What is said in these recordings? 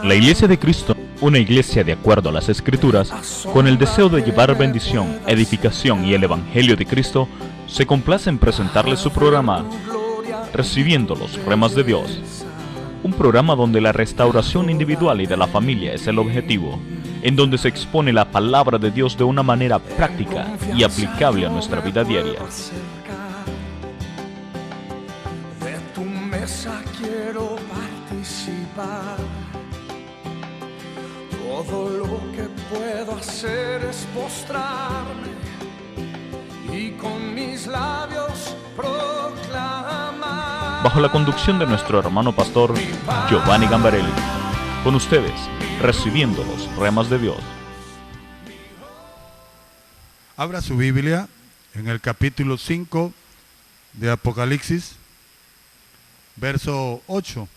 La Iglesia de Cristo, una iglesia de acuerdo a las Escrituras, con el deseo de llevar bendición, edificación y el Evangelio de Cristo, se complace en presentarles su programa, Recibiendo los Remas de Dios. Un programa donde la restauración individual y de la familia es el objetivo, en donde se expone la palabra de Dios de una manera práctica y aplicable a nuestra vida diaria. De tu mesa quiero participar. Todo lo que puedo hacer es postrarme y con mis labios proclamar. Bajo la conducción de nuestro hermano pastor Giovanni Gambarelli, con ustedes, Recibiendo los Remas de Dios. Abra su Biblia en el capítulo 5 de Apocalipsis, verso 8.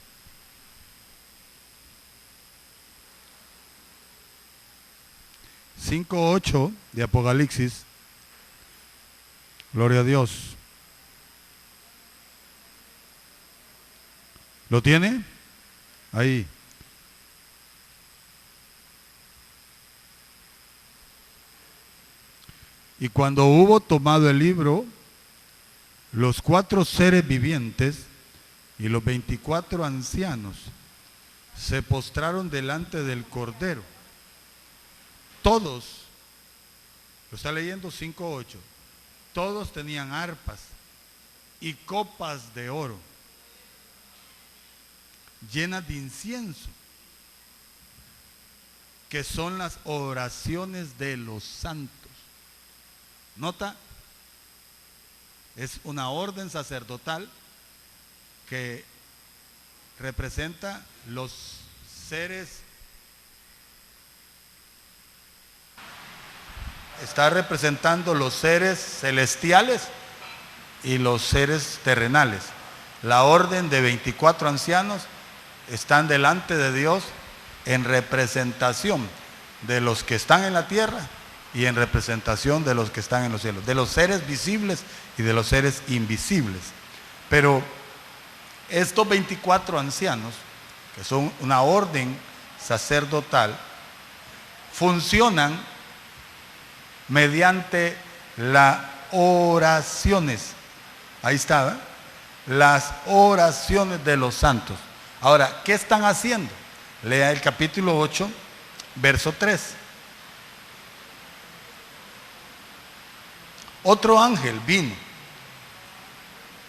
Cinco 8 de Apocalipsis. Gloria a Dios. ¿Lo tiene? Ahí. Y cuando hubo tomado el libro, los 4 seres vivientes y los 24 ancianos se postraron delante del Cordero. Todos, lo está leyendo 5:8, todos tenían arpas y copas de oro llenas de incienso, que son las oraciones de los santos. Nota, es una orden sacerdotal que representa los seres, está representando los seres celestiales y los seres terrenales. La orden de 24 ancianos están delante de Dios en representación de los que están en la tierra y en representación de los que están en los cielos, de los seres visibles y de los seres invisibles. Pero estos 24 ancianos, que son una orden sacerdotal, funcionan mediante las oraciones. Ahí está, ¿eh? Las oraciones de los santos. Ahora, ¿qué están haciendo? Lea el capítulo 8, verso 3. Otro ángel vino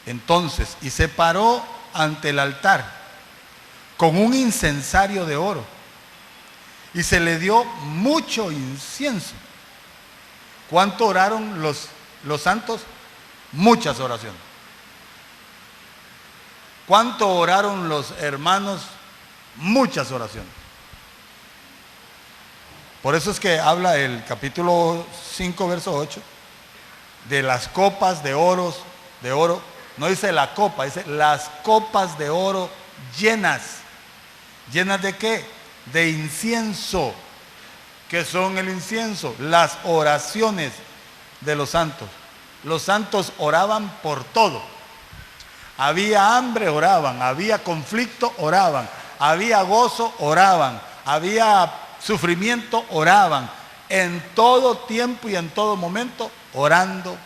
entonces y se paró ante el altar con un incensario de oro y se le dio mucho incienso. ¿Cuánto oraron los santos? Muchas oraciones. ¿Cuánto oraron los hermanos? Muchas oraciones. Por eso es que habla el capítulo 5, verso 8, de las copas de oro. No dice la copa, dice las copas de oro llenas. ¿Llenas de qué? De incienso. ¿Qué son el incienso? Las oraciones de los santos. Los santos oraban por todo. Había hambre, oraban. Había conflicto, oraban. Había gozo, oraban. Había sufrimiento, oraban. En todo tiempo y en todo momento, orando.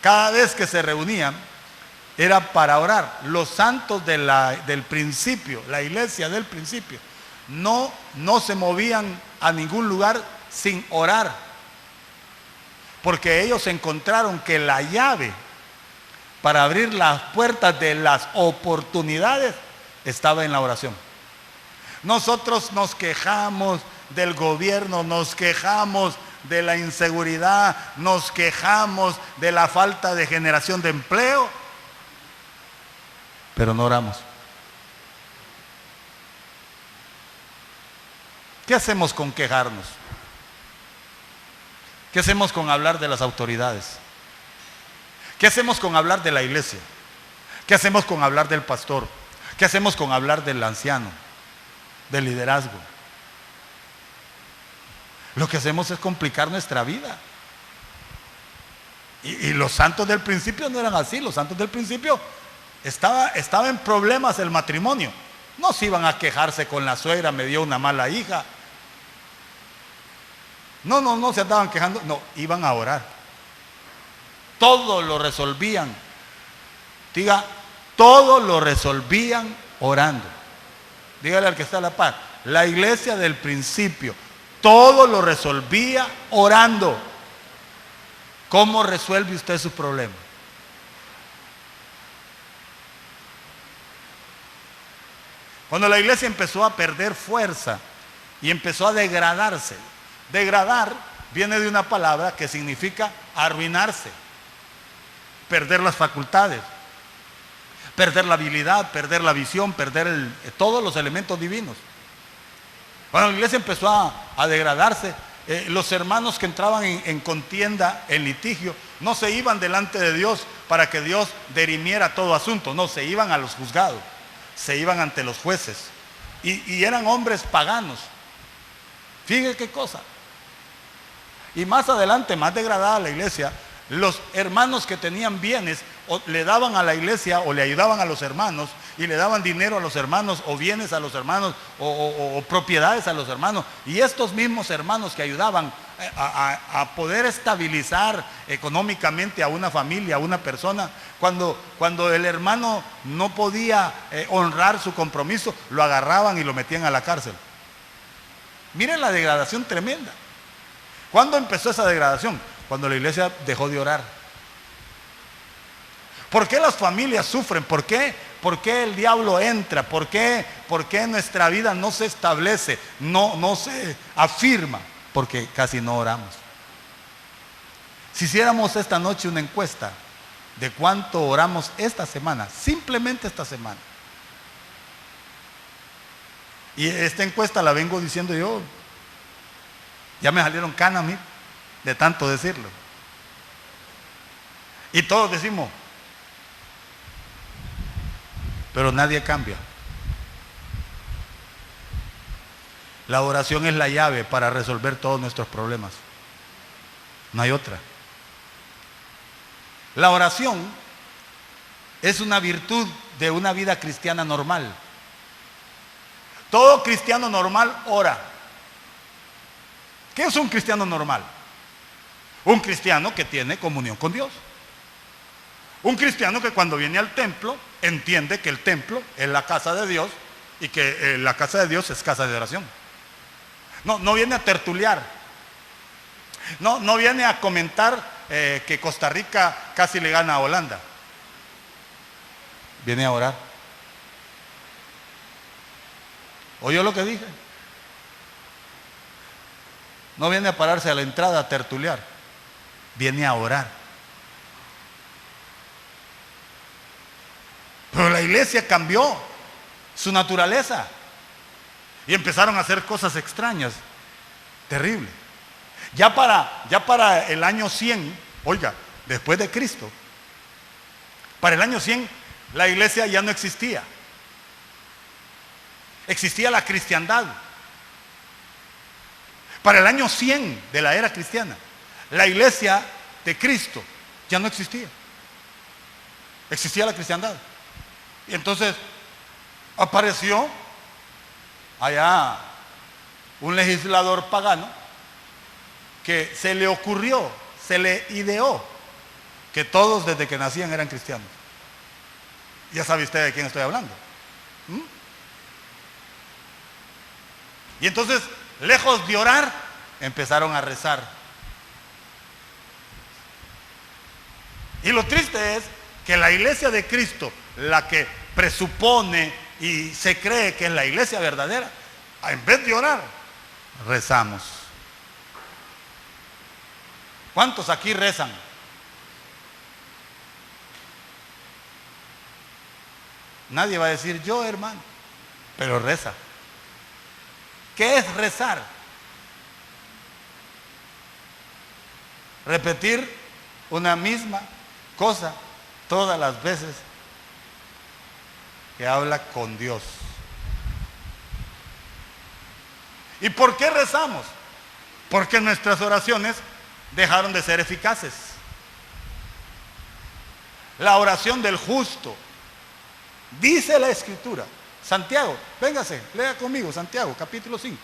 Cada vez que se reunían, era para orar. Los santos del principio, la iglesia del principio, no se movían a ningún lugar sin orar, porque ellos encontraron que la llave para abrir las puertas de las oportunidades estaba en la oración. Nosotros nos quejamos del gobierno, nos quejamos de la inseguridad, nos quejamos de la falta de generación de empleo, pero no oramos. ¿Qué hacemos con quejarnos? ¿Qué hacemos con hablar de las autoridades? ¿Qué hacemos con hablar de la iglesia? ¿Qué hacemos con hablar del pastor? ¿Qué hacemos con hablar del anciano, del liderazgo? Lo que hacemos es complicar nuestra vida. Y los santos del principio no eran así. Los santos del principio Estaba en problemas el matrimonio. No se iban a quejarse con la suegra, me dio una mala hija. No se andaban quejando. No, iban a orar. Todo lo resolvían. Diga, todo lo resolvían orando. Dígale al que está a la par. La iglesia del principio, todo lo resolvía orando. ¿Cómo resuelve usted su problema? Cuando la iglesia empezó a perder fuerza y empezó a degradarse. Degradar viene de una palabra que significa arruinarse, perder las facultades, perder la habilidad, perder la visión, perder todos los elementos divinos. Cuando la iglesia empezó a degradarse, los hermanos que entraban en contienda, en litigio, no se iban delante de Dios para que Dios dirimiera todo asunto. No, se iban a los juzgados, se iban ante los jueces. Y eran hombres paganos. Fíjese qué cosa. Y más adelante, más degradada la iglesia, los hermanos que tenían bienes le daban a la iglesia o le ayudaban a los hermanos y le daban dinero a los hermanos o bienes a los hermanos o propiedades a los hermanos. Y estos mismos hermanos que ayudaban a poder estabilizar económicamente a una familia, a una persona, cuando el hermano no podía honrar su compromiso, lo agarraban y lo metían a la cárcel. Miren la degradación tremenda. ¿Cuándo empezó esa degradación? Cuando la iglesia dejó de orar. ¿Por qué las familias sufren? ¿Por qué el diablo entra? ¿Por qué nuestra vida no se establece? No se afirma. Porque casi no oramos. Si hiciéramos esta noche una encuesta de cuánto oramos esta semana, simplemente esta semana. Y esta encuesta la vengo diciendo yo. Ya me salieron canas a mí de tanto decirlo. Y todos decimos, pero nadie cambia. La oración es la llave para resolver todos nuestros problemas. No hay otra. La oración es una virtud de una vida cristiana normal. Todo cristiano normal ora. ¿Qué es un cristiano normal? Un cristiano que tiene comunión con Dios. Un cristiano que cuando viene al templo entiende que el templo es la casa de Dios y que la casa de Dios es casa de oración. No viene a tertuliar. No viene a comentar que Costa Rica casi le gana a Holanda. Viene a orar. ¿Oyó lo que dije? No viene a pararse a la entrada a tertuliar. Viene a orar. Pero la iglesia cambió su naturaleza y empezaron a hacer cosas extrañas, terribles. Ya para el año 100, oiga, después de Cristo, para el año 100 la iglesia ya no existía. Existía la cristiandad. Para el año 100 de la era cristiana, la iglesia de Cristo ya no existía. Existía la cristiandad. Y entonces apareció allá un legislador pagano que se le ocurrió, se le ideó que todos desde que nacían eran cristianos. Ya sabe usted de quién estoy hablando. Y entonces, lejos de orar, empezaron a rezar. Y lo triste es que la iglesia de Cristo, la que presupone y se cree que es la iglesia verdadera, en vez de orar, rezamos. ¿Cuántos aquí rezan? Nadie va a decir yo, hermano, pero reza. ¿Qué es rezar? Repetir una misma cosa todas las veces que habla con Dios. ¿Y por qué rezamos? Porque nuestras oraciones dejaron de ser eficaces. La oración del justo Dice la Escritura. Santiago, véngase, lea conmigo, Santiago, capítulo 5.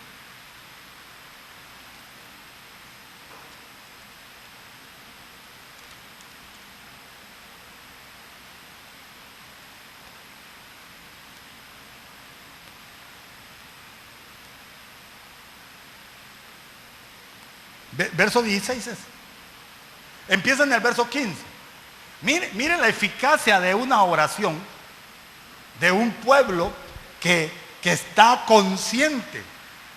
Verso 16 es. Empieza en el verso 15. Mire la eficacia de una oración de un pueblo que está consciente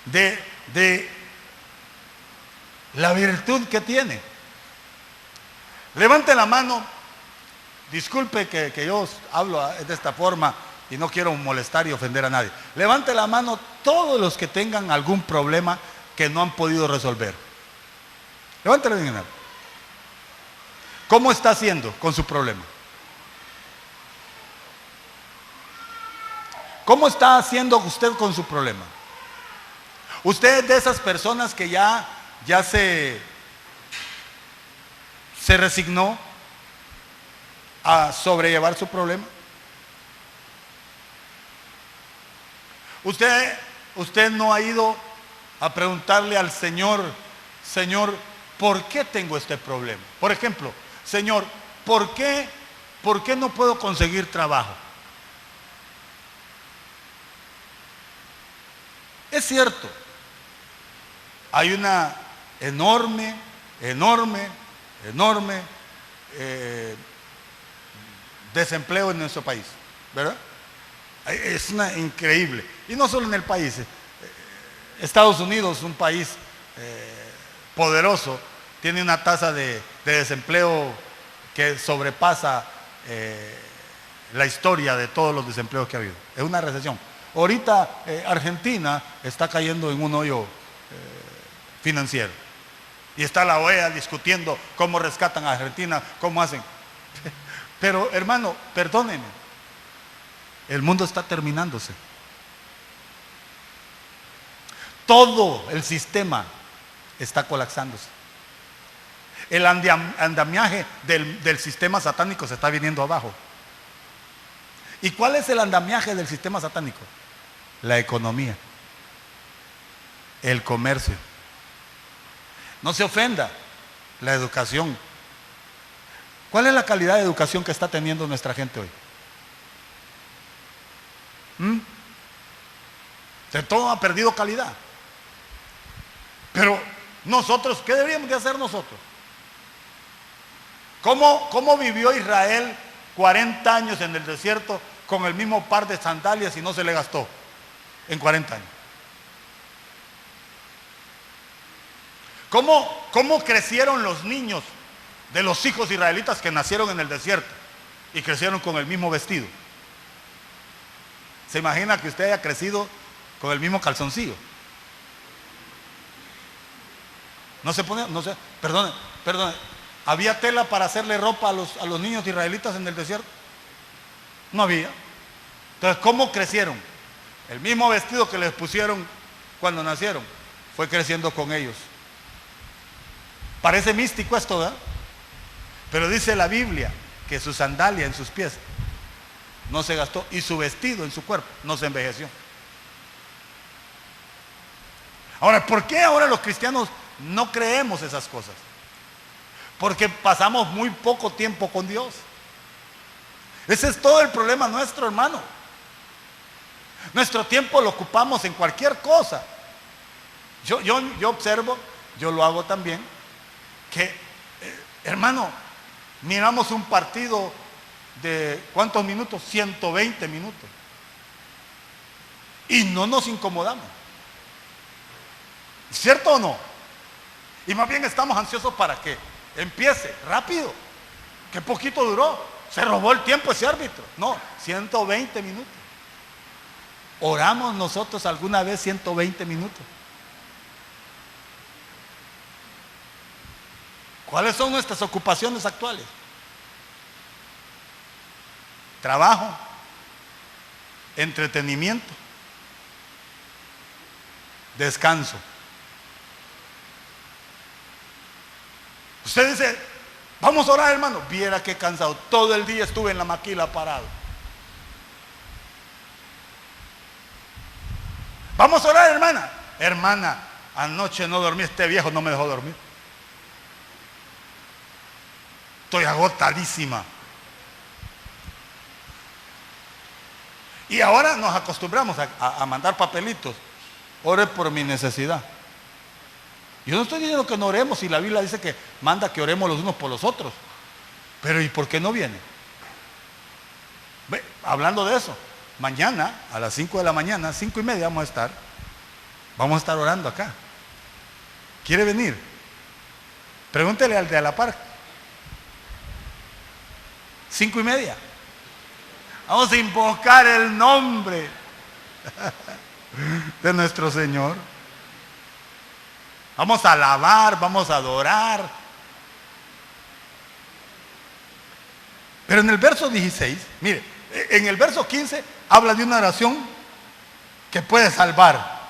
de la virtud que tiene. Levante la mano. Disculpe que yo hablo de esta forma y no quiero molestar y ofender a nadie. Levante la mano todos los que tengan algún problema que no han podido resolver. Levántale bien en alto. ¿Cómo está haciendo con su problema? ¿Cómo está haciendo usted con su problema? ¿Usted es de esas personas que ya se resignó a sobrellevar su problema? ¿Usted no ha ido a preguntarle al Señor, Señor, ¿por qué tengo este problema? Por ejemplo, Señor, ¿por qué no puedo conseguir trabajo? Es cierto, hay una enorme desempleo en nuestro país, ¿verdad? Es una increíble. Y no solo en el país. Estados Unidos, un país poderoso, tiene una tasa de desempleo que sobrepasa la historia de todos los desempleos que ha habido. Es una recesión. Ahorita Argentina está cayendo en un hoyo financiero. Y está la OEA discutiendo cómo rescatan a Argentina, cómo hacen. Pero hermano, perdónenme, el mundo está terminándose. Todo el sistema está colapsándose. El andamiaje del sistema satánico se está viniendo abajo. ¿Y cuál es el andamiaje del sistema satánico? La economía, el comercio. No se ofenda, la educación. ¿Cuál es la calidad de educación que está teniendo nuestra gente hoy? De todo ha perdido calidad. Pero nosotros, ¿qué deberíamos de hacer nosotros? ¿Cómo vivió Israel 40 años en el desierto con el mismo par de sandalias y no se le gastó en 40 años? ¿Cómo crecieron los niños de los hijos israelitas que nacieron en el desierto y crecieron con el mismo vestido? ¿Se imagina que usted haya crecido con el mismo calzoncillo? No se pone, no sé, perdone, ¿había tela para hacerle ropa a los niños israelitas en el desierto? No había. Entonces, ¿cómo crecieron? El mismo vestido que les pusieron cuando nacieron fue creciendo con ellos. Parece místico esto, ¿verdad? Pero dice la Biblia que su sandalia en sus pies no se gastó y su vestido en su cuerpo no se envejeció. Ahora, ¿por qué ahora los cristianos no creemos esas cosas? Porque pasamos muy poco tiempo con Dios. Ese es todo el problema nuestro, hermano. Nuestro tiempo lo ocupamos en cualquier cosa. Yo observo, yo lo hago también, que, hermano, miramos un partido de ¿cuántos minutos? 120 minutos. Y no nos incomodamos. ¿Cierto o no? Y más bien estamos ansiosos para que empiece rápido. ¿Qué poquito duró? Se robó el tiempo ese árbitro. No, 120 minutos. ¿Oramos nosotros alguna vez 120 minutos? ¿Cuáles son nuestras ocupaciones actuales? Trabajo, entretenimiento, descanso. Usted dice, vamos a orar, hermano. Viera qué cansado, todo el día estuve en la maquila parado. Vamos a orar, hermana. Hermana, anoche no dormí, este viejo no me dejó dormir. Estoy agotadísima. Y ahora nos acostumbramos a mandar papelitos. Ore por mi necesidad. Yo no estoy diciendo que no oremos, si la Biblia dice que manda que oremos los unos por los otros. Pero ¿y por qué no viene? Hablando de eso, mañana a las 5 de la mañana, 5:30 vamos a estar orando acá. ¿Quiere venir? Pregúntele al de a la par. 5:30. Vamos a invocar el nombre de nuestro Señor. Vamos a alabar, vamos a adorar. Pero en el verso 16, mire, en el verso 15 habla de una oración que puede salvar.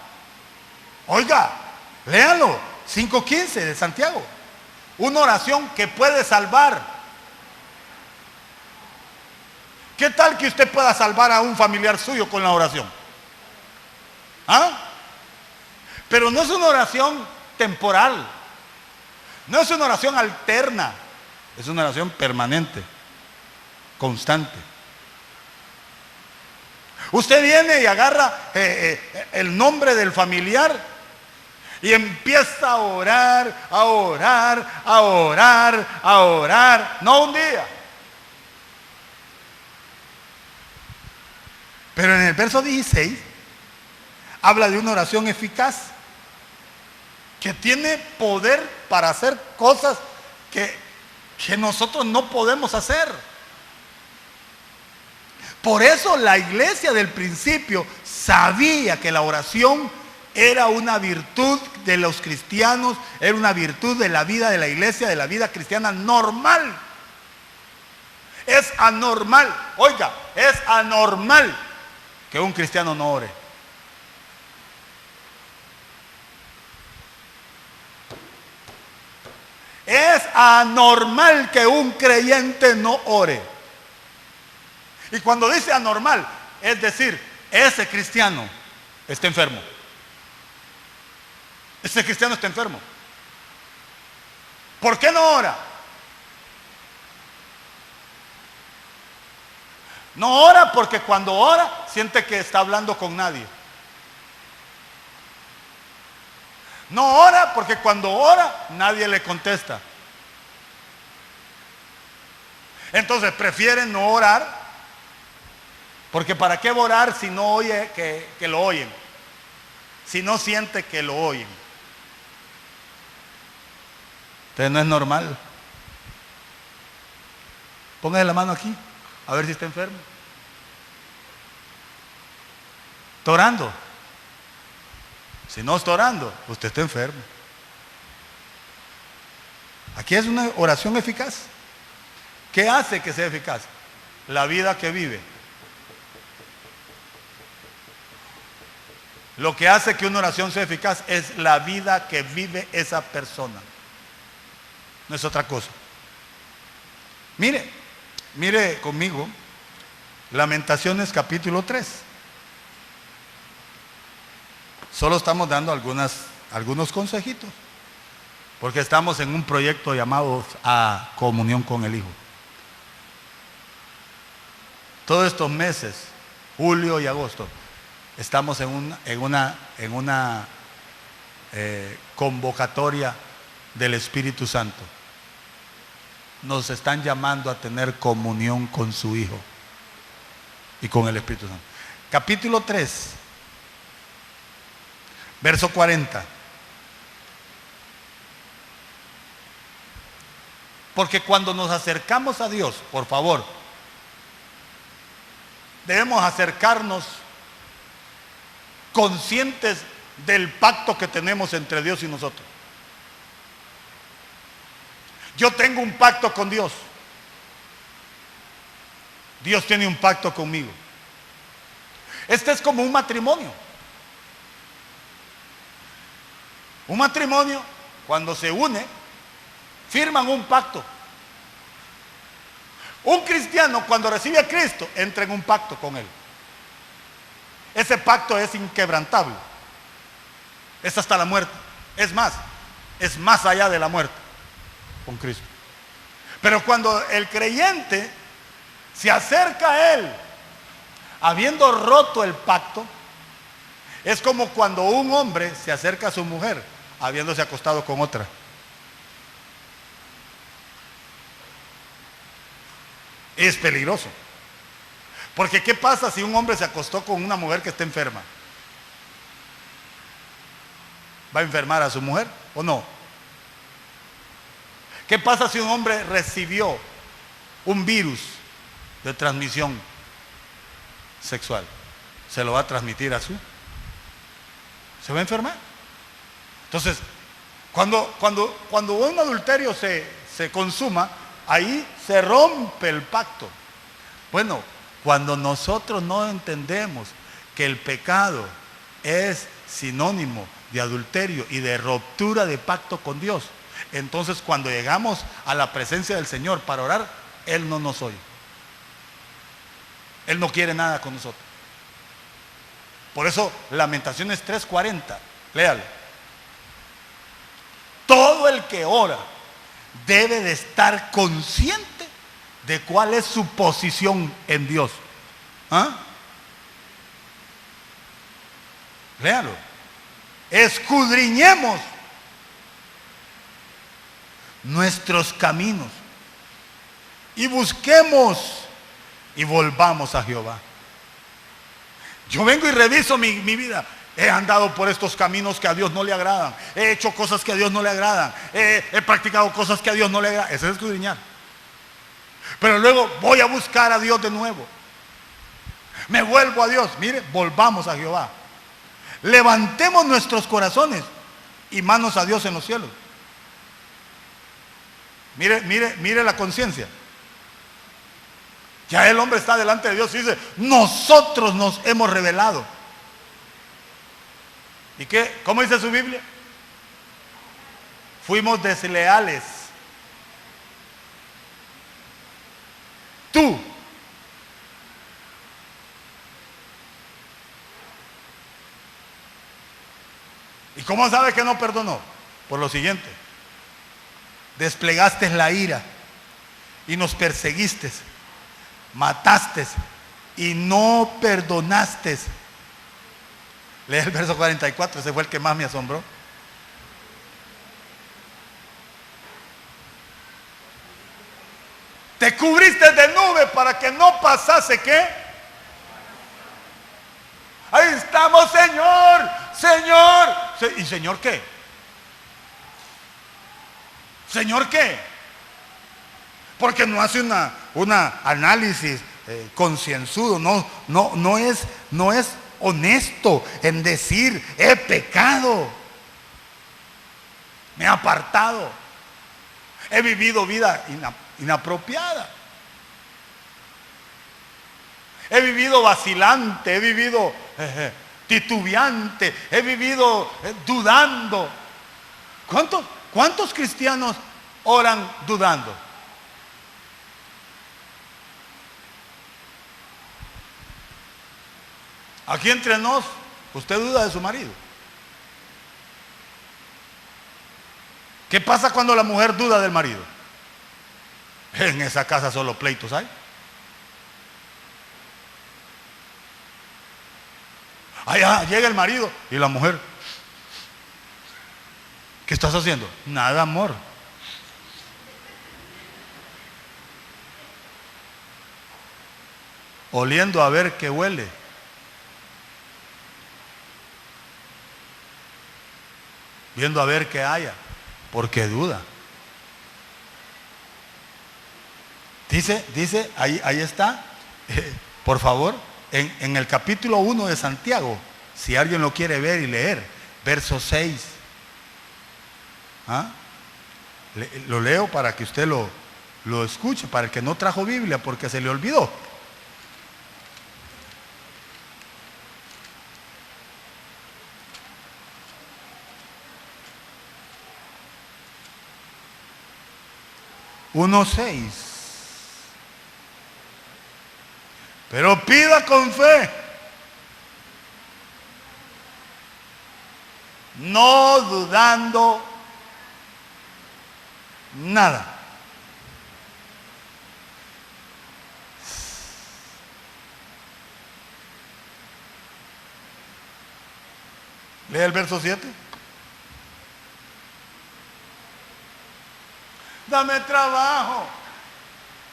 Oiga, léanlo, 5:15 de Santiago. Una oración que puede salvar. ¿Qué tal que usted pueda salvar a un familiar suyo con la oración? ¿Ah? Pero no es una oración temporal. No es una oración alterna. Es una oración permanente, constante. Usted viene y agarra el nombre del familiar y empieza a orar, a orar, a orar, a orar. No un día. Pero en el verso 16 habla de una oración eficaz que tiene poder para hacer cosas que nosotros no podemos hacer. Por eso la iglesia del principio sabía que la oración era una virtud de los cristianos, era una virtud de la vida de la iglesia, de la vida cristiana normal. Es anormal, oiga, es anormal que un cristiano no ore. Es anormal que un creyente no ore. Y cuando dice anormal, es decir, ese cristiano está enfermo. Ese cristiano está enfermo. ¿Por qué no ora? No ora porque cuando ora siente que está hablando con nadie. No ora porque cuando ora nadie le contesta. Entonces prefieren no orar, porque ¿para qué orar si no oye que lo oyen? Si no siente que lo oyen. Entonces no es normal. Póngale la mano aquí, a ver si está enfermo. ¿Está orando? Si no está orando, usted está enfermo. Aquí es una oración eficaz. ¿Qué hace que sea eficaz? La vida que vive. Lo que hace que una oración sea eficaz es la vida que vive esa persona. No es otra cosa. Mire conmigo Lamentaciones capítulo 3. Solo estamos dando algunos consejitos, porque estamos en un proyecto llamado a comunión con el Hijo. Todos estos meses, julio y agosto, estamos en una convocatoria del Espíritu Santo. Nos están llamando a tener comunión con su Hijo y con el Espíritu Santo. Capítulo 3, verso 40. Porque cuando nos acercamos a Dios, por favor, debemos acercarnos conscientes del pacto que tenemos entre Dios y nosotros. Yo tengo un pacto con Dios. Dios tiene un pacto conmigo. Este es como un matrimonio. Un matrimonio, cuando se une, firman un pacto. Un cristiano, cuando recibe a Cristo, entra en un pacto con Él. Ese pacto es inquebrantable. Es hasta la muerte. Es más allá de la muerte con Cristo. Pero cuando el creyente se acerca a Él, habiendo roto el pacto, es como cuando un hombre se acerca a su mujer, habiéndose acostado con otra. Es peligroso. Porque ¿qué pasa si un hombre se acostó con una mujer que está enferma? ¿Va a enfermar a su mujer o no? ¿Qué pasa si un hombre recibió un virus de transmisión sexual? ¿Se lo va a transmitir a su? ¿Se va a enfermar? Entonces, cuando un adulterio se consuma, ahí se rompe el pacto. Bueno, cuando nosotros no entendemos que el pecado es sinónimo de adulterio y de ruptura de pacto con Dios, entonces cuando llegamos a la presencia del Señor para orar, Él no nos oye. Él no quiere nada con nosotros. Por eso Lamentaciones 3:40, léalo. Todo el que ora debe de estar consciente de cuál es su posición en Dios. ¿Ah? Léalo. Escudriñemos nuestros caminos y busquemos y volvamos a Jehová. Yo vengo y reviso mi vida. He andado por estos caminos que a Dios no le agradan. He hecho cosas que a Dios no le agradan. He practicado cosas que a Dios no le agradan. Eso es escudriñar. Pero luego voy a buscar a Dios de nuevo. Me vuelvo a Dios. Mire, volvamos a Jehová. Levantemos nuestros corazones y manos a Dios en los cielos. Mire la conciencia. Ya el hombre está delante de Dios y dice: nosotros nos hemos rebelado. ¿Y qué? ¿Cómo dice su Biblia? Fuimos desleales. Tú. ¿Y cómo sabe que no perdonó? Por lo siguiente: desplegaste la ira y nos perseguiste, mataste y no perdonaste. Lee el verso 44, ese fue el que más me asombró. Te cubriste de nube para que no pasase, ¿qué? Ahí estamos, Señor, Señor. ¿Y Señor qué? ¿Señor qué? Porque no hace una análisis concienzudo, no es honesto en decir: he pecado, me he apartado, he vivido vida inapropiada, he vivido vacilante, he vivido titubeante, he vivido dudando. ¿Cuántos cristianos oran dudando? Aquí entre nos, usted duda de su marido. ¿Qué pasa cuando la mujer duda del marido? En esa casa solo pleitos hay. Allá llega el marido y la mujer: ¿qué estás haciendo? Nada, amor. Oliendo a ver qué huele. Viendo a ver qué haya, porque duda. Dice, ahí está, por favor, en el capítulo 1 de Santiago, si alguien lo quiere ver y leer, verso 6. ¿Ah? Lo leo para que usted lo escuche, para el que no trajo Biblia porque se le olvidó. Uno 6. Pero pida con fe, no dudando nada. Lee el verso 7. Dame trabajo.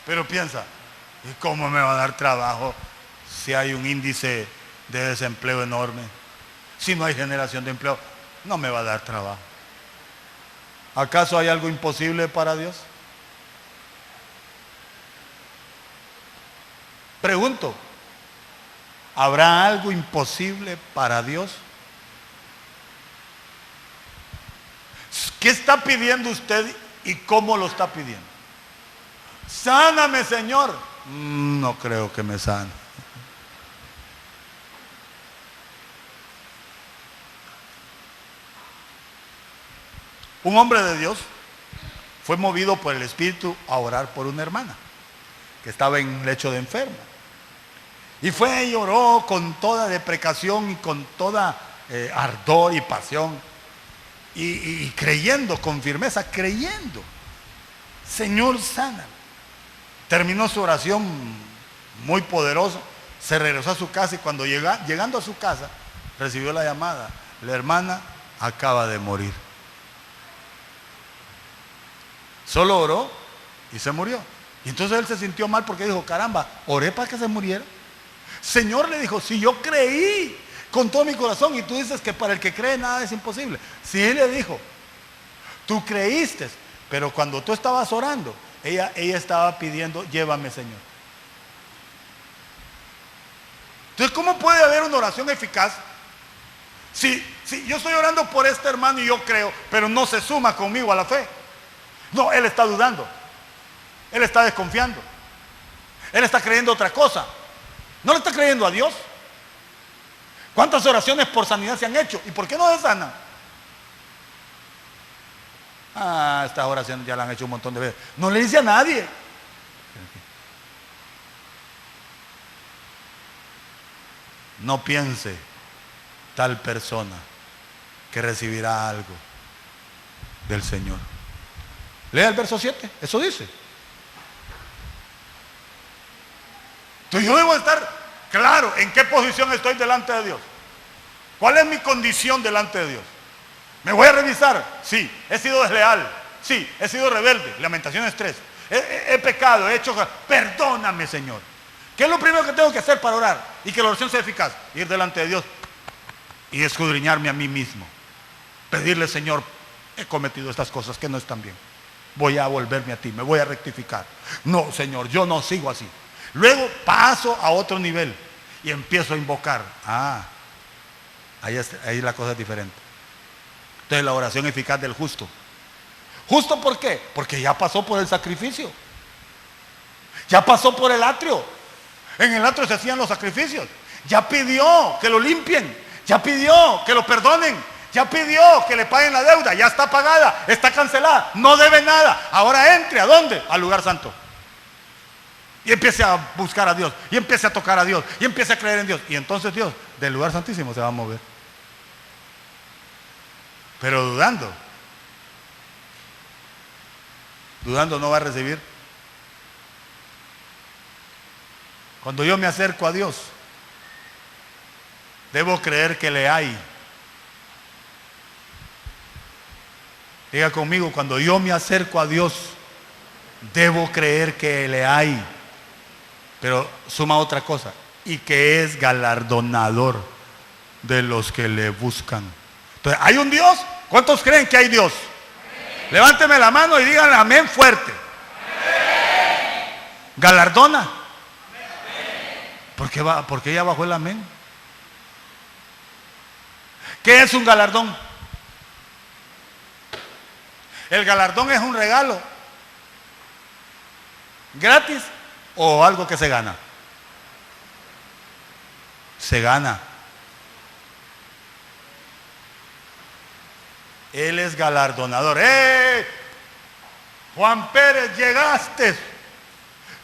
Pero piensa, ¿y cómo me va a dar trabajo si hay un índice de desempleo enorme? Si no hay generación de empleo, no me va a dar trabajo. ¿Acaso hay algo imposible para Dios? Pregunto, ¿habrá algo imposible para Dios? ¿Qué está pidiendo usted y cómo lo está pidiendo? Sáname, Señor. No creo que me sane. Un hombre de Dios fue movido por el Espíritu a orar por una hermana que estaba en un lecho de enfermo. Y fue y oró con toda deprecación y con toda ardor y pasión. Y creyendo, con firmeza, creyendo. Señor, sana. Terminó su oración muy poderoso. Se regresó a su casa y cuando llegando a su casa, recibió la llamada. La hermana acaba de morir. Solo oró y se murió. Y entonces él se sintió mal porque dijo, caramba, oré para que se muriera. Señor, le dijo, si yo creí con todo mi corazón y tú dices que para el que cree nada es imposible. Sí, le dijo, tú creíste, pero cuando tú estabas orando, ella estaba pidiendo, llévame, Señor. Entonces, ¿cómo puede haber una oración eficaz? Si yo estoy orando por este hermano y yo creo, pero no se suma conmigo a la fe. No, él está dudando. Él está desconfiando. Él está creyendo otra cosa. No le está creyendo a Dios. ¿Cuántas oraciones por sanidad se han hecho? ¿Y por qué no se sana? Estas oraciones ya las han hecho un montón de veces. No le dice a nadie. No piense tal persona que recibirá algo del Señor. Lea el verso 7, eso dice. Entonces yo debo estar claro en qué posición estoy delante de Dios. ¿Cuál es mi condición delante de Dios? ¿Me voy a revisar? Sí. ¿He sido desleal? Sí. ¿He sido rebelde? Lamentaciones 3. He pecado, he hecho... Perdóname, Señor. ¿Qué es lo primero que tengo que hacer para orar? Y que la oración sea eficaz. Ir delante de Dios y escudriñarme a mí mismo. Pedirle, Señor, he cometido estas cosas que no están bien. Voy a volverme a ti, me voy a rectificar. No, Señor, yo no sigo así. Luego paso a otro nivel y empiezo a invocar. Ahí la cosa es diferente. Entonces la oración eficaz del justo. ¿Justo por qué? Porque ya pasó por el sacrificio. Ya pasó por el atrio. En el atrio se hacían los sacrificios. Ya pidió que lo limpien. Ya pidió que lo perdonen. Ya pidió que le paguen la deuda. Ya está pagada, está cancelada, no debe nada. Ahora entre, ¿a dónde? Al lugar santo. Y empiece a buscar a Dios. Y empiece a tocar a Dios. Y empiece a creer en Dios. Y entonces Dios del lugar santísimo se va a mover. Pero dudando no va a recibir. Cuando yo me acerco a Dios, debo creer que le hay. Diga conmigo, cuando yo me acerco a Dios, debo creer que le hay. Pero suma otra cosa, y que es galardonador de los que le buscan. Entonces, ¿hay un Dios? ¿Cuántos creen que hay Dios? Amén. Levánteme la mano y digan amén fuerte. Amén. ¿Galardona? Amén. ¿Por qué ya bajó el amén? ¿Qué es un galardón? El galardón es un regalo gratis o algo que se gana. Se gana. Él es galardonador. ¡Eh! Juan Pérez, llegaste.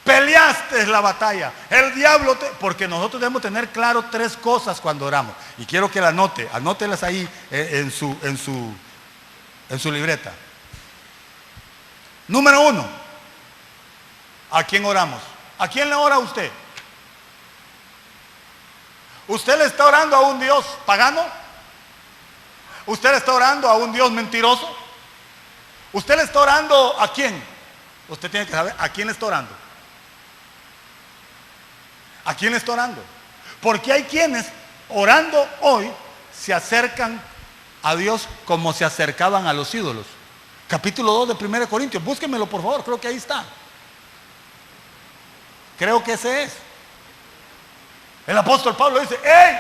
Peleaste la batalla. El diablo porque nosotros debemos tener claro 3 cosas cuando oramos. Y quiero que la anote. Anótelas ahí en su libreta. Número 1. ¿A quién oramos? ¿A quién le ora usted? ¿Usted le está orando a un Dios pagano? ¿Usted le está orando a un Dios mentiroso? ¿Usted le está orando a quién? Usted tiene que saber a quién le está orando. ¿A quién le está orando? Porque hay quienes orando hoy se acercan a Dios como se acercaban a los ídolos. Capítulo 2 de 1 Corintios, búsquenmelo por favor, creo que ahí está. Creo que ese es. El apóstol Pablo dice: ¡hey,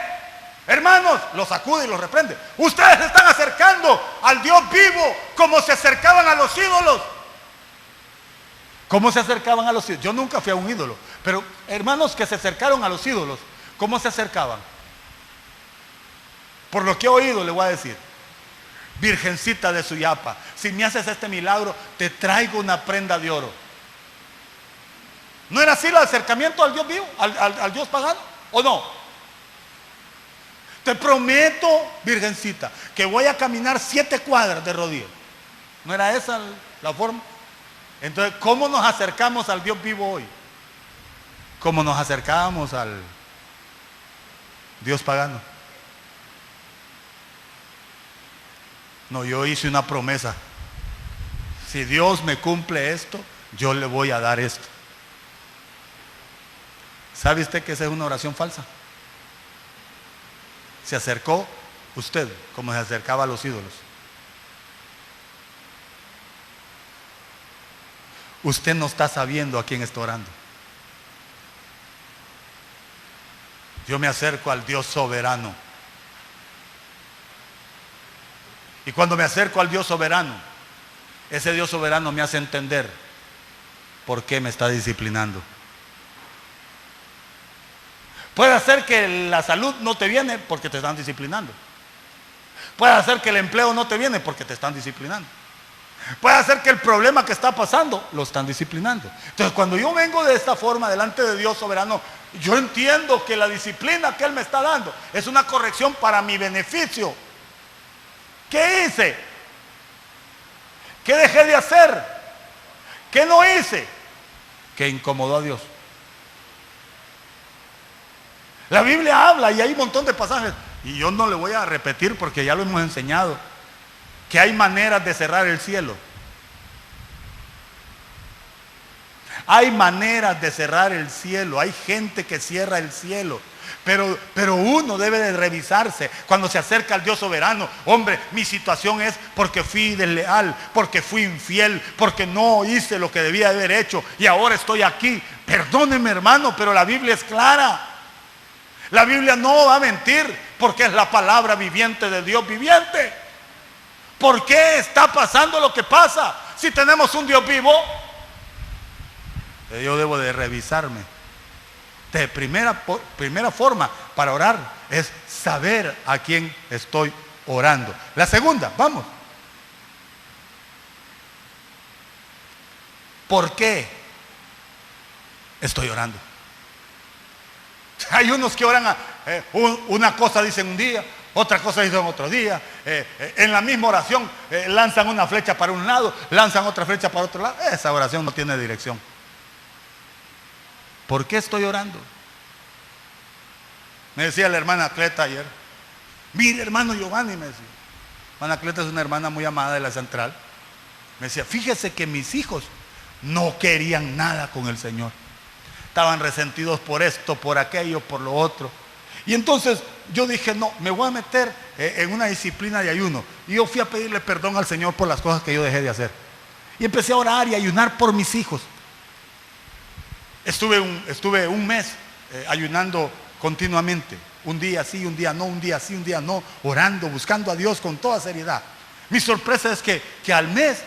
hermanos! Los sacude y los reprende. Ustedes se están acercando al Dios vivo como se acercaban a los ídolos. ¿Cómo se acercaban a los ídolos? Yo nunca fui a un ídolo, pero hermanos que se acercaron a los ídolos, ¿cómo se acercaban? Por lo que he oído le voy a decir: Virgencita de Suyapa, si me haces este milagro, te traigo una prenda de oro. ¿No era así el acercamiento al Dios vivo, al Dios pagano? ¿O no? Te prometo, Virgencita, que voy a caminar 7 cuadras de rodillas. ¿No era esa la forma? Entonces, ¿cómo nos acercamos al Dios vivo hoy? ¿Cómo nos acercábamos al Dios pagano? No, yo hice una promesa. Si Dios me cumple esto, yo le voy a dar esto. ¿Sabe usted que esa es una oración falsa? Se acercó usted como se acercaba a los ídolos. Usted no está sabiendo a quién está orando. Yo me acerco al Dios soberano. Y cuando me acerco al Dios soberano, ese Dios soberano me hace entender por qué me está disciplinando. Puede ser que la salud no te viene porque te están disciplinando. Puede ser que el empleo no te viene porque te están disciplinando. Puede ser que el problema que está pasando lo están disciplinando. Entonces, cuando yo vengo de esta forma delante de Dios soberano, yo entiendo que la disciplina que Él me está dando es una corrección para mi beneficio. ¿Qué hice? ¿Qué dejé de hacer? ¿Qué no hice? Que incomodó a Dios. La Biblia habla y hay un montón de pasajes, y yo no le voy a repetir porque ya lo hemos enseñado, que hay maneras de cerrar el cielo. Hay maneras de cerrar el cielo. Hay gente que cierra el cielo. Pero uno debe de revisarse cuando se acerca al Dios soberano. Hombre, mi situación es porque fui desleal, porque fui infiel, porque no hice lo que debía haber hecho y ahora estoy aquí. Perdóneme, hermano, pero la Biblia es clara. La Biblia no va a mentir porque es la palabra viviente de Dios viviente. ¿Por qué está pasando lo que pasa? Si tenemos un Dios vivo, yo debo de revisarme. De primera forma para orar es saber a quién estoy orando. La segunda, vamos. ¿Por qué estoy orando? Hay unos que oran una cosa dicen un día, otra cosa dicen otro día. En la misma oración lanzan una flecha para un lado, lanzan otra flecha para otro lado. Esa oración no tiene dirección. ¿Por qué estoy orando? Me decía la hermana Cleta ayer. Mire, hermano Giovanni, me decía. Hermana Cleta es una hermana muy amada de la central. Me decía, fíjese que mis hijos no querían nada con el Señor. Estaban resentidos por esto, por aquello, por lo otro. Y entonces yo dije, no, me voy a meter en una disciplina de ayuno. Y yo fui a pedirle perdón al Señor por las cosas que yo dejé de hacer. Y empecé a orar y a ayunar por mis hijos. Estuve un mes ayunando continuamente. Un día sí, un día no, un día sí, un día no. Orando, buscando a Dios con toda seriedad. Mi sorpresa es que al mes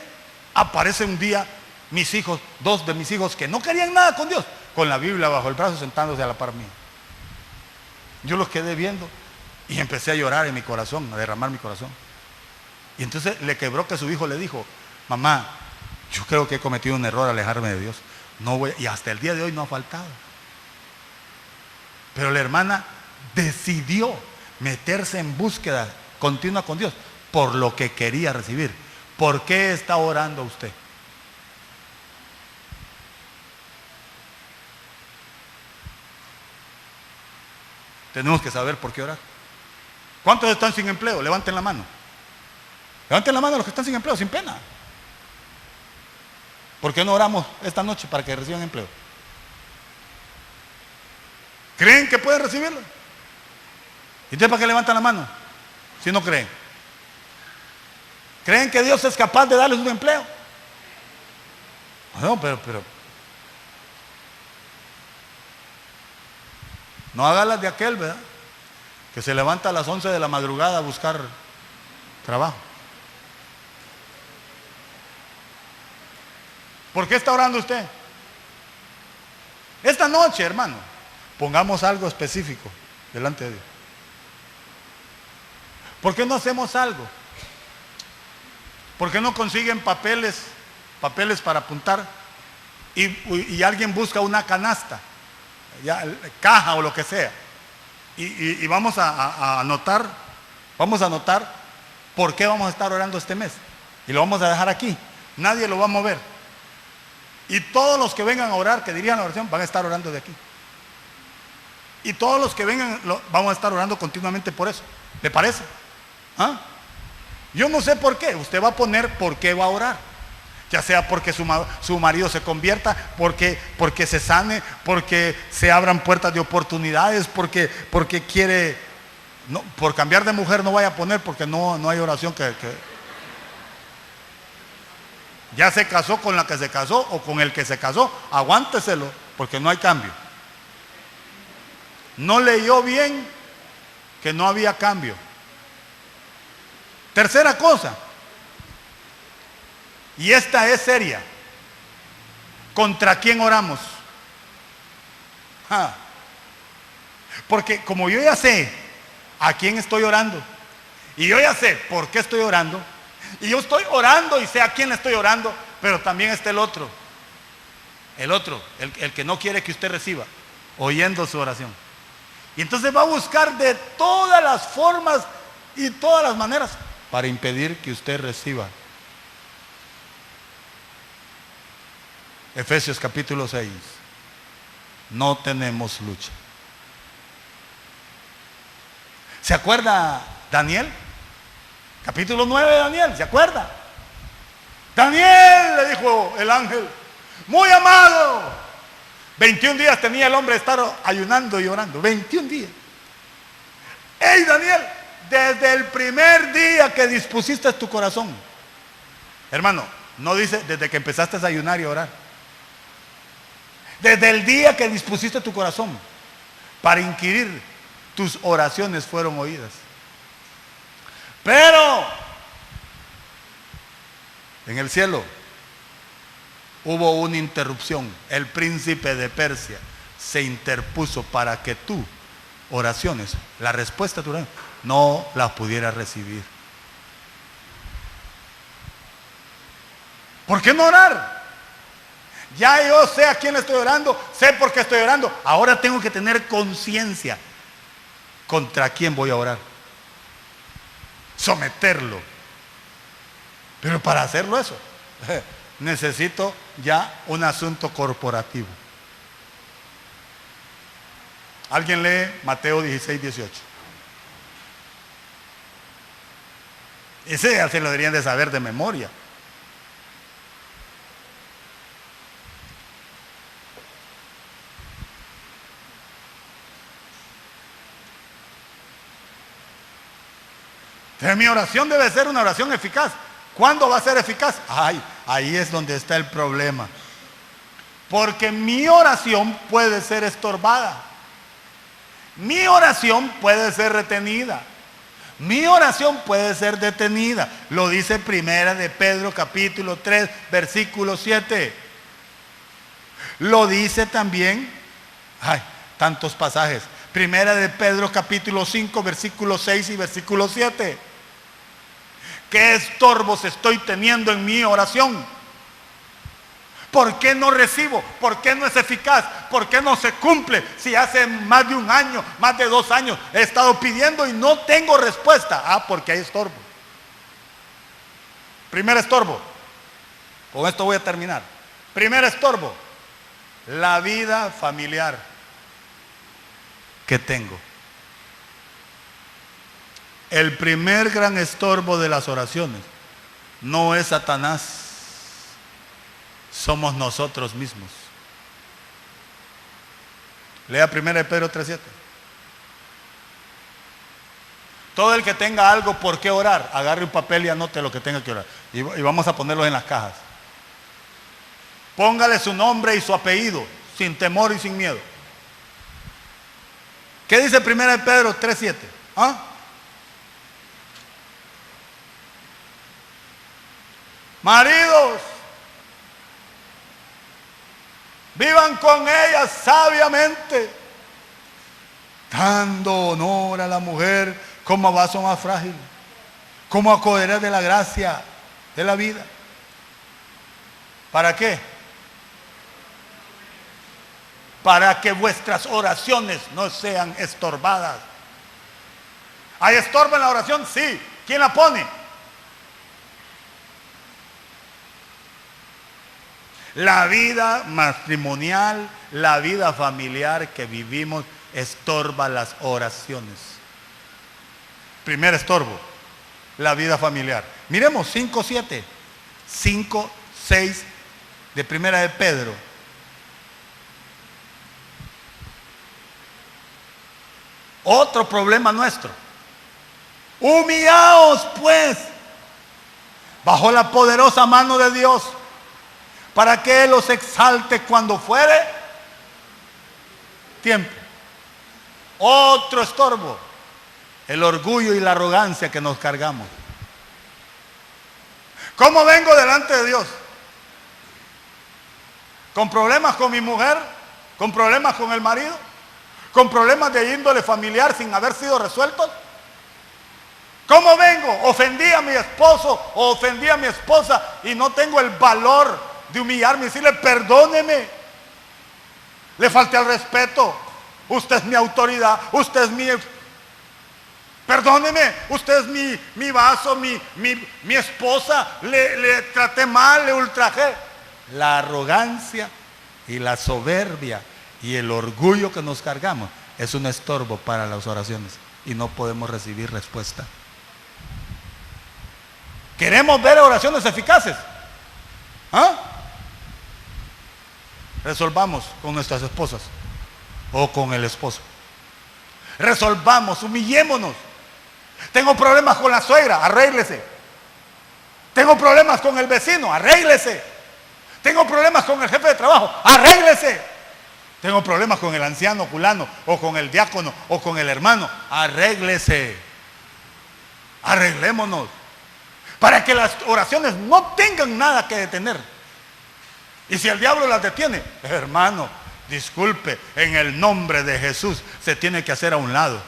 aparece un día mis hijos, 2 de mis hijos que no querían nada con Dios, con la Biblia bajo el brazo sentándose a la par mía. Yo los quedé viendo y empecé a llorar en mi corazón, a derramar mi corazón. Y entonces le quebró que su hijo le dijo, mamá, yo creo que he cometido un error al alejarme de Dios, no voy, y hasta el día de hoy no ha faltado. Pero la hermana decidió meterse en búsqueda continua con Dios por lo que quería recibir. ¿Por qué está orando usted? Tenemos que saber por qué orar. ¿Cuántos están sin empleo? Levanten la mano. Levanten la mano los que están sin empleo, sin pena. ¿Por qué no oramos esta noche para que reciban empleo? ¿Creen que pueden recibirlo? ¿Y ustedes para qué levantan la mano? Si no creen. ¿Creen que Dios es capaz de darles un empleo? No, pero no haga las de aquel, ¿verdad? Que se levanta a las 11 de la madrugada a buscar trabajo. ¿Por qué está orando usted? Esta noche, hermano, pongamos algo específico delante de Dios. ¿Por qué no hacemos algo? ¿Por qué no consiguen papeles para apuntar y alguien busca una canasta, ya, caja o lo que sea, y vamos a anotar por qué vamos a estar orando este mes, y lo vamos a dejar aquí, nadie lo va a mover, y todos los que vengan a orar, que dirían la oración, van a estar orando de aquí, y todos los que vengan vamos a estar orando continuamente por eso. ¿Le parece? ¿Ah? Yo no sé por qué. Usted va a poner por qué va a orar. Ya sea porque su marido se convierta, porque se sane, porque se abran puertas de oportunidades, porque quiere, no, por cambiar de mujer no vaya a poner, porque no hay oración que ya se casó con la que se casó o con el que se casó, aguánteselo, porque no hay cambio. No leyó bien que no había cambio. Tercera cosa, y esta es seria, ¿contra quién oramos? Porque como yo ya sé a quién estoy orando, y yo ya sé por qué estoy orando, y yo estoy orando y sé a quién le estoy orando, pero también está el otro, el que no quiere que usted reciba, oyendo su oración. Y entonces va a buscar de todas las formas y todas las maneras para impedir que usted reciba. Efesios capítulo 6. No tenemos lucha. ¿Se acuerda Daniel? Capítulo 9 de Daniel, ¿se acuerda? Daniel, le dijo el ángel, muy amado. 21 días tenía el hombre de estar ayunando y orando. 21 días. ¡Ey, Daniel! Desde el primer día que dispusiste tu corazón. Hermano, no dice desde que empezaste a ayunar y a orar. Desde el día que dispusiste tu corazón para inquirir, tus oraciones fueron oídas. Pero en el cielo hubo una interrupción. El príncipe de Persia se interpuso para que tus oraciones, la respuesta a tu oración, no las pudieras recibir. ¿Por qué no orar? Ya yo sé a quién le estoy orando, sé por qué estoy orando. Ahora tengo que tener conciencia contra quién voy a orar. Someterlo. Pero para hacerlo eso, necesito ya un asunto corporativo. Alguien lee Mateo 16, 18. Ese ya se lo deberían de saber de memoria. Entonces mi oración debe ser una oración eficaz. ¿Cuándo va a ser eficaz? Ahí es donde está el problema. Porque mi oración puede ser estorbada. Mi oración puede ser retenida. Mi oración puede ser detenida. Lo dice Primera de Pedro capítulo 3 versículo 7. Lo dice también, tantos pasajes. Primera de Pedro capítulo 5 versículo 6 y versículo 7. ¿Qué estorbos estoy teniendo en mi oración? ¿Por qué no recibo? ¿Por qué no es eficaz? ¿Por qué no se cumple? Si hace más de un año, más de 2 años he estado pidiendo y no tengo respuesta. Ah, porque hay estorbo. Primer estorbo. Con esto voy a terminar. Primer estorbo. La vida familiar que tengo. El primer gran estorbo de las oraciones no es Satanás. Somos nosotros mismos. Lea 1 Pedro 3:7. Todo el que tenga algo por qué orar, agarre un papel y anote lo que tenga que orar. Y vamos a ponerlos en las cajas. Póngale su nombre y su apellido, sin temor y sin miedo. ¿Qué dice 1 Pedro 3:7? ¿Ah? Maridos, vivan con ellas sabiamente, dando honor a la mujer como vaso más frágil, como acoderada de la gracia de la vida. ¿Para qué? Para que vuestras oraciones no sean estorbadas. ¿Hay estorbo en la oración? Sí. ¿Quién la pone? La vida matrimonial, la vida familiar que vivimos estorba las oraciones. Primer estorbo, la vida familiar. Miremos 5:7, 5:6 de 1 de Pedro. Otro problema nuestro. Humillaos pues bajo la poderosa mano de Dios, para que Él los exalte cuando fuere tiempo. Otro estorbo, el orgullo y la arrogancia que nos cargamos. ¿Cómo vengo delante de Dios? ¿Con problemas con mi mujer? ¿Con problemas con el marido? ¿Con problemas de índole familiar sin haber sido resueltos? ¿Cómo vengo? ¿Ofendí a mi esposo o ofendí a mi esposa y no tengo el valor de humillarme y decirle perdóneme? Le falté al respeto. Usted es mi autoridad, usted es mi... Perdóneme, usted es mi vaso, mi esposa, le traté mal, le ultrajé. La arrogancia y la soberbia y el orgullo que nos cargamos es un estorbo para las oraciones y no podemos recibir respuesta. ¿Queremos ver oraciones eficaces? ¿Ah? Resolvamos con nuestras esposas o con el esposo. Resolvamos, humillémonos. Tengo problemas con la suegra, arréglese. Tengo problemas con el vecino, arréglese. Tengo problemas con el jefe de trabajo, arréglese. Tengo problemas con el anciano fulano o con el diácono o con el hermano, arréglese. Arreglémonos para que las oraciones no tengan nada que detener. Y si el diablo las detiene, hermano, disculpe, en el nombre de Jesús se tiene que hacer a un lado.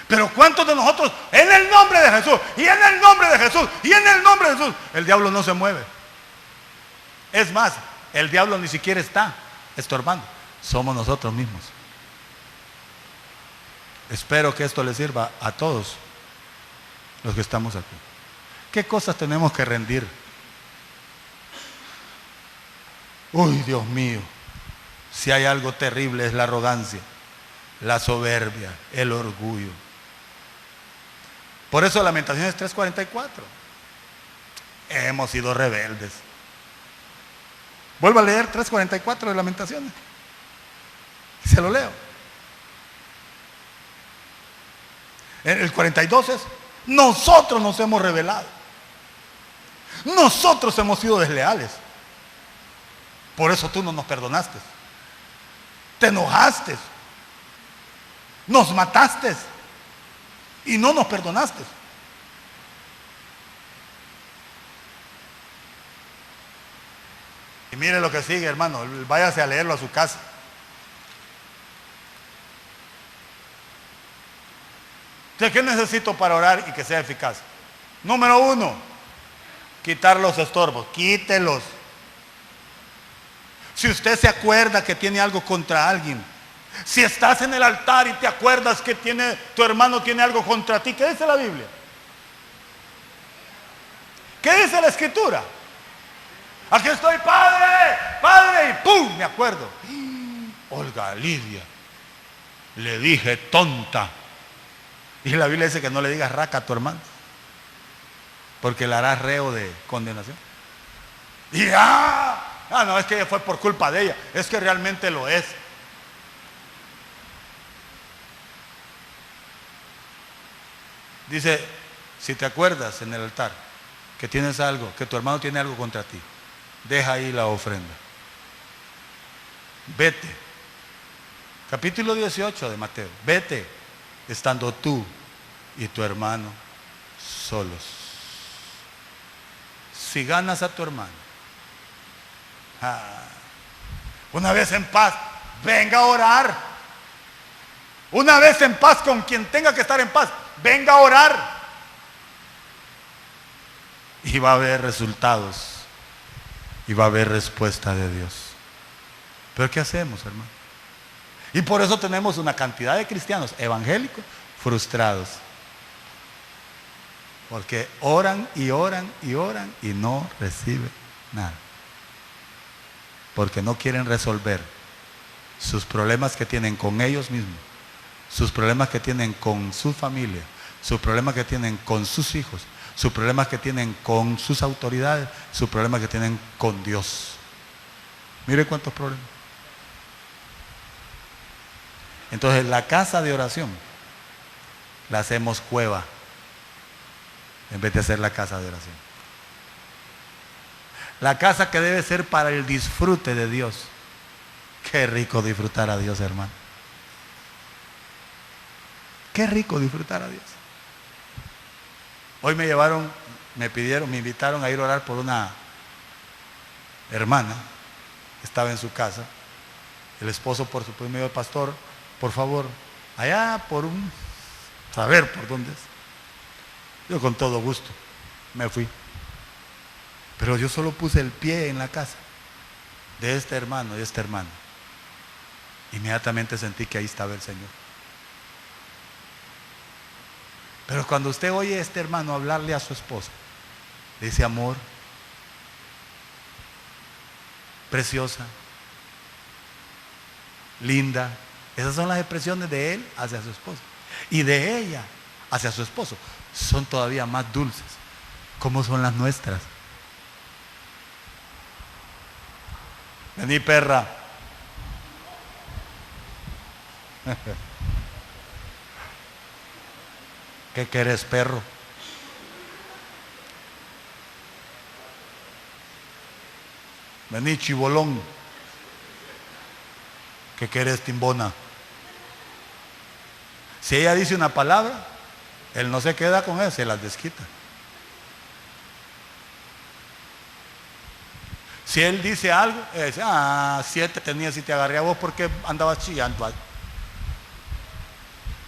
Pero ¿cuántos de nosotros en el nombre de Jesús y en el nombre de Jesús y en el nombre de Jesús? El diablo no se mueve. Es más, el diablo ni siquiera está estorbando. Somos nosotros mismos. Espero que esto le sirva a todos los que estamos aquí. ¿Qué cosas tenemos que rendir? Uy, Dios mío, si hay algo terrible es la arrogancia, la soberbia, el orgullo. Por eso Lamentaciones 3:44. Hemos sido rebeldes. Vuelvo a leer 3:44 de Lamentaciones. Se lo leo. El 42 es: nosotros nos hemos rebelado. Nosotros hemos sido desleales. Por eso tú no nos perdonaste. Te enojaste. Nos mataste. Y no nos perdonaste. Y mire lo que sigue, hermano. Váyase a leerlo a su casa. ¿Qué necesito para orar y que sea eficaz? Número 1, quitar los estorbos. Quítelos. Si usted se acuerda que tiene algo contra alguien, si estás en el altar y te acuerdas que tu hermano tiene algo contra ti, ¿qué dice la Biblia? ¿Qué dice la Escritura? Aquí estoy, Padre, Padre, y ¡pum! Me acuerdo. Olga Lidia, le dije tonta. Y la Biblia dice que no le digas raca a tu hermano, porque le harás reo de condenación. Y no, es que fue por culpa de ella, es que realmente lo es. Dice, si te acuerdas en el altar que tienes algo, que tu hermano tiene algo contra ti, deja ahí la ofrenda. Vete. Capítulo 18 de Mateo. Vete, estando tú y tu hermano solos. Si ganas a tu hermano, una vez en paz, venga a orar. Una vez en paz con quien tenga que estar en paz, venga a orar. Y va a haber resultados. Y va a haber respuesta de Dios. Pero ¿qué hacemos, hermano? Y por eso tenemos una cantidad de cristianos evangélicos frustrados. Porque oran y oran y oran y no reciben nada. Porque no quieren resolver sus problemas que tienen con ellos mismos, sus problemas que tienen con su familia, sus problemas que tienen con sus hijos, sus problemas que tienen con sus autoridades, sus problemas que tienen con Dios. Mire cuántos problemas. Entonces la casa de oración la hacemos cueva en vez de hacer la casa de oración. La casa que debe ser para el disfrute de Dios. Qué rico disfrutar a Dios, hermano. Qué rico disfrutar a Dios. Hoy me invitaron a ir a orar por una hermana que estaba en su casa. El esposo por su medio pastor, por favor, allá saber por dónde es. Yo con todo gusto me fui. Pero yo solo puse el pie en la casa de este hermano y esta hermana. Inmediatamente sentí que ahí estaba el Señor. Pero cuando usted oye a este hermano hablarle a su esposa, le dice: amor, preciosa, linda. Esas son las expresiones de él hacia su esposa. Y de ella hacia su esposo. Son todavía más dulces. ¿Cómo son las nuestras? Vení, perra. ¿Qué querés, perro? Vení, chibolón. ¿Qué querés, timbona? Si ella dice una palabra, él no se queda con él, se las desquita. Si él dice algo, él dice: 7 tenías y te agarré a vos porque andabas chillando.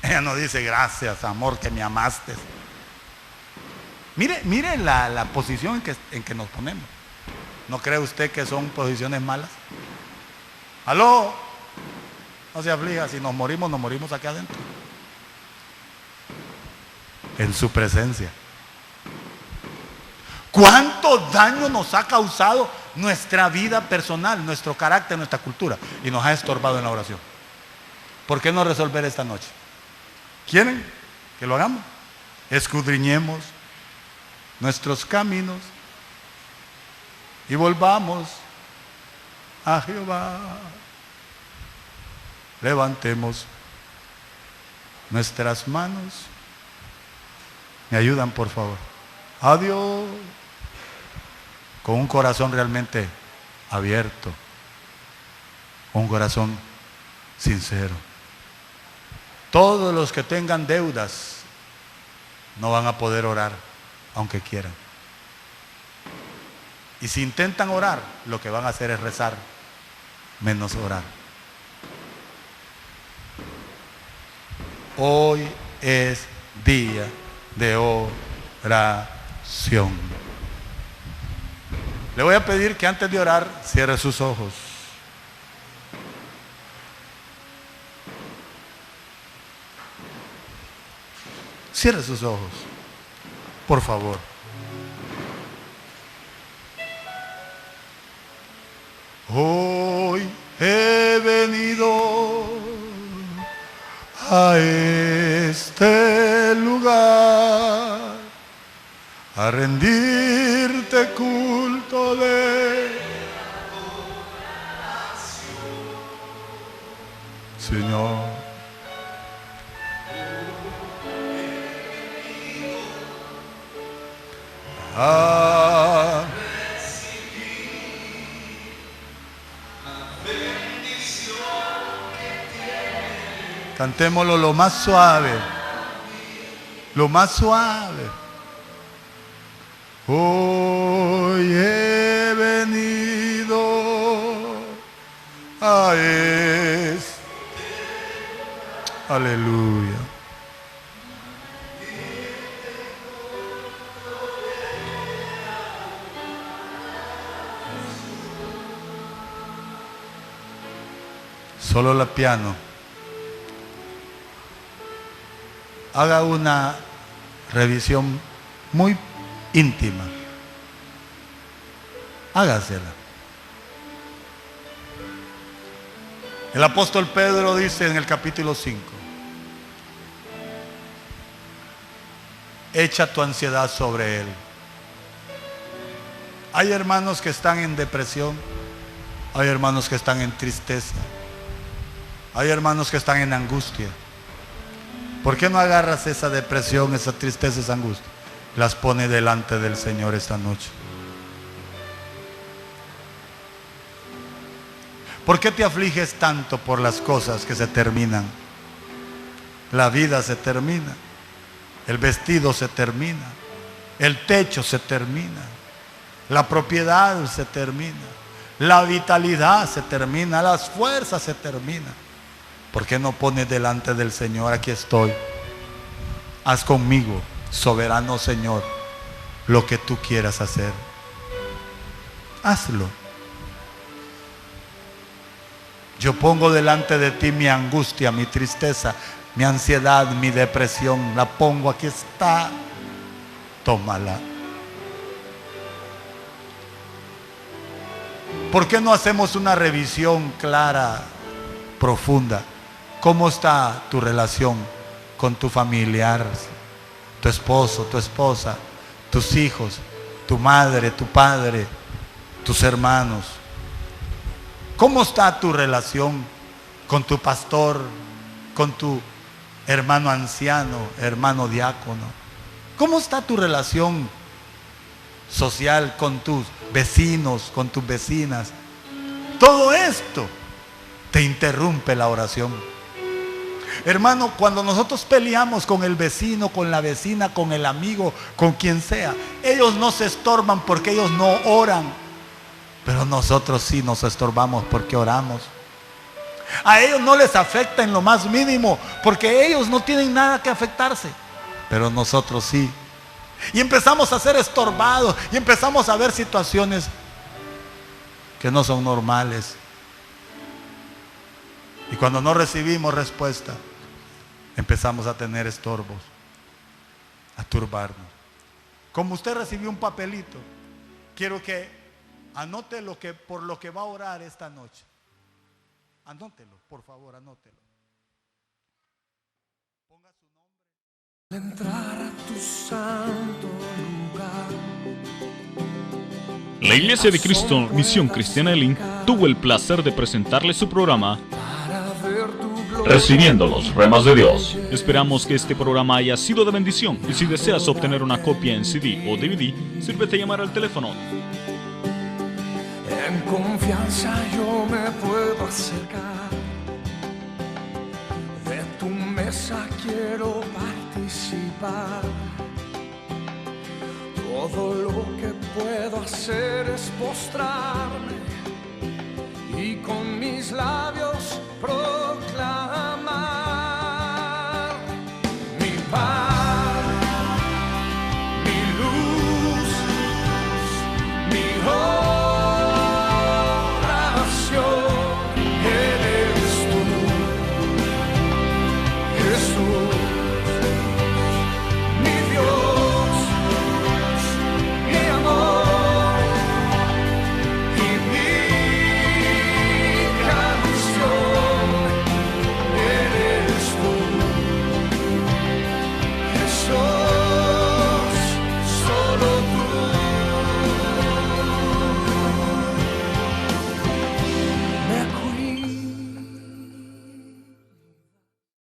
Ella no dice: gracias, amor, que me amaste. Mire la posición en que nos ponemos. ¿No cree usted que son posiciones malas? ¿Aló? No se aflija, si nos morimos aquí adentro. En su presencia. ¿Cuánto daño nos ha causado nuestra vida personal, nuestro carácter, nuestra cultura? Y nos ha estorbado en la oración. ¿Por qué no resolver esta noche? ¿Quieren que lo hagamos? Escudriñemos nuestros caminos y volvamos a Jehová. Levantemos nuestras manos. ¿Me ayudan, por favor? A Dios, con un corazón realmente abierto, un corazón sincero. Todos los que tengan deudas no van a poder orar, aunque quieran. Y si intentan orar, lo que van a hacer es rezar, menos orar. Hoy es día de oración. Le voy a pedir que antes de orar cierre sus ojos. Cierre sus ojos, por favor. Hoy he venido a este lugar a rendirte culto de Señor. Cantémoslo lo más suave, lo más suave. Hoy he venido a aleluya. Solo la piano. Haga una revisión muy íntima. Hágasela. El apóstol Pedro dice en el capítulo 5: echa tu ansiedad sobre Él. Hay hermanos que están en depresión. Hay hermanos que están en tristeza. Hay hermanos que están en angustia. ¿Por qué no agarras esa depresión, esa tristeza, esa angustia? Las pone delante del Señor esta noche. ¿Por qué te afliges tanto por las cosas que se terminan? La vida se termina. El vestido se termina. El techo se termina. La propiedad se termina. La vitalidad se termina. Las fuerzas se terminan. ¿Por qué no pones delante del Señor? Aquí estoy. Haz conmigo, soberano Señor, lo que tú quieras hacer. Hazlo. Yo pongo delante de ti mi angustia, mi tristeza, mi ansiedad, mi depresión. La pongo, aquí está. Tómala. ¿Por qué no hacemos una revisión clara, profunda? ¿Cómo está tu relación con tu familiar, tu esposo, tu esposa, tus hijos, tu madre, tu padre, tus hermanos? ¿Cómo está tu relación con tu pastor, con tu hermano anciano, hermano diácono? ¿Cómo está tu relación social con tus vecinos, con tus vecinas? Todo esto te interrumpe la oración. Hermano, cuando nosotros peleamos con el vecino, con la vecina, con el amigo, con quien sea, ellos no se estorban porque ellos no oran, pero nosotros sí nos estorbamos porque oramos. A ellos no les afecta en lo más mínimo porque ellos no tienen nada que afectarse, pero nosotros sí. Y empezamos a ser estorbados y empezamos a ver situaciones que no son normales. Y cuando no recibimos respuesta, empezamos a tener estorbos, a turbarnos. Como usted recibió un papelito, quiero que anote por lo que va a orar esta noche. Anótelo, por favor, anótelo. Ponga su nombre. Entrar a tu santo lugar. La Iglesia de Cristo, Misión Cristiana Elín, tuvo el placer de presentarle su programa Recibiendo los Remas de Dios. Esperamos que este programa haya sido de bendición y si deseas obtener una copia en CD o DVD, sírvete a llamar al teléfono. En confianza yo me puedo acercar. De tu mesa quiero participar. Todo lo que puedo hacer es postrarme y con mis labios